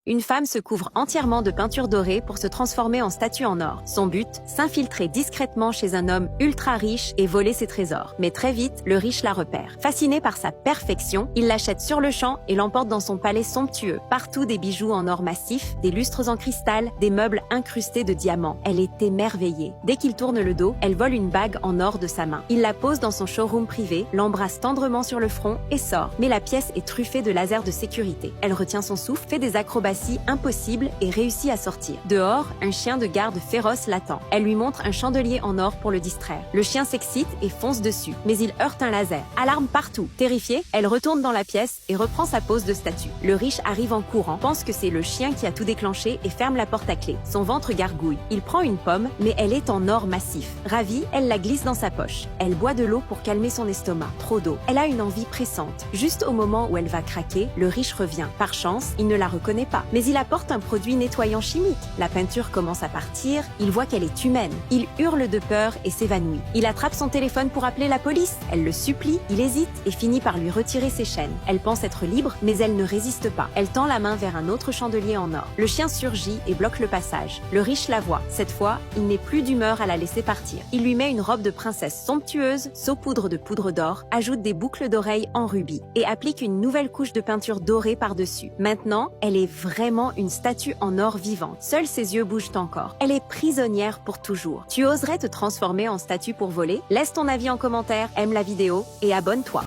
Une femme se couvre entièrement de peinture dorée pour se transformer en statue en or. Son but, s'infiltrer discrètement chez un homme ultra riche et voler ses trésors. Mais très vite, le riche la repère. Fasciné par sa perfection, il l'achète sur le champ et l'emporte dans son palais somptueux. Partout des bijoux en or massif, des lustres en cristal, des meubles incrustés de diamants. Elle est émerveillée. Dès qu'il tourne le dos, elle vole une bague en or de sa main. Il la pose dans son showroom privé, l'embrasse tendrement sur le front et sort. Mais la pièce est truffée de lasers de sécurité. Elle retient son souffle, fait des acrobaties impossible et réussit à sortir. Dehors, un chien de garde féroce l'attend. Elle lui montre un chandelier en or pour le distraire. Le chien s'excite et fonce dessus, mais il heurte un laser. Alarme partout. Terrifiée, elle retourne dans la pièce et reprend sa pose de statue. Le riche arrive en courant, pense que c'est le chien qui a tout déclenché et ferme la porte à clé. Son ventre gargouille. Il prend une pomme, mais elle est en or massif. Ravie, elle la glisse dans sa poche. Elle boit de l'eau pour calmer son estomac. Trop d'eau. Elle a une envie pressante. Juste au moment où elle va craquer, le riche revient. Par chance, il ne la reconnaît pas. Mais il apporte un produit nettoyant chimique. La peinture commence à partir, il voit qu'elle est humaine. Il hurle de peur et s'évanouit. Il attrape son téléphone pour appeler la police. Elle le supplie, il hésite et finit par lui retirer ses chaînes. Elle pense être libre, mais elle ne résiste pas. Elle tend la main vers un autre chandelier en or. Le chien surgit et bloque le passage. Le riche la voit. Cette fois, il n'est plus d'humeur à la laisser partir. Il lui met une robe de princesse somptueuse, saupoudre de poudre d'or, ajoute des boucles d'oreilles en rubis et applique une nouvelle couche de peinture dorée par-dessus. Maintenant, elle est vraiment une statue en or vivante. Seuls ses yeux bougent encore. Elle est prisonnière pour toujours. Tu oserais te transformer en statue pour voler? Laisse ton avis en commentaire, aime la vidéo et abonne-toi.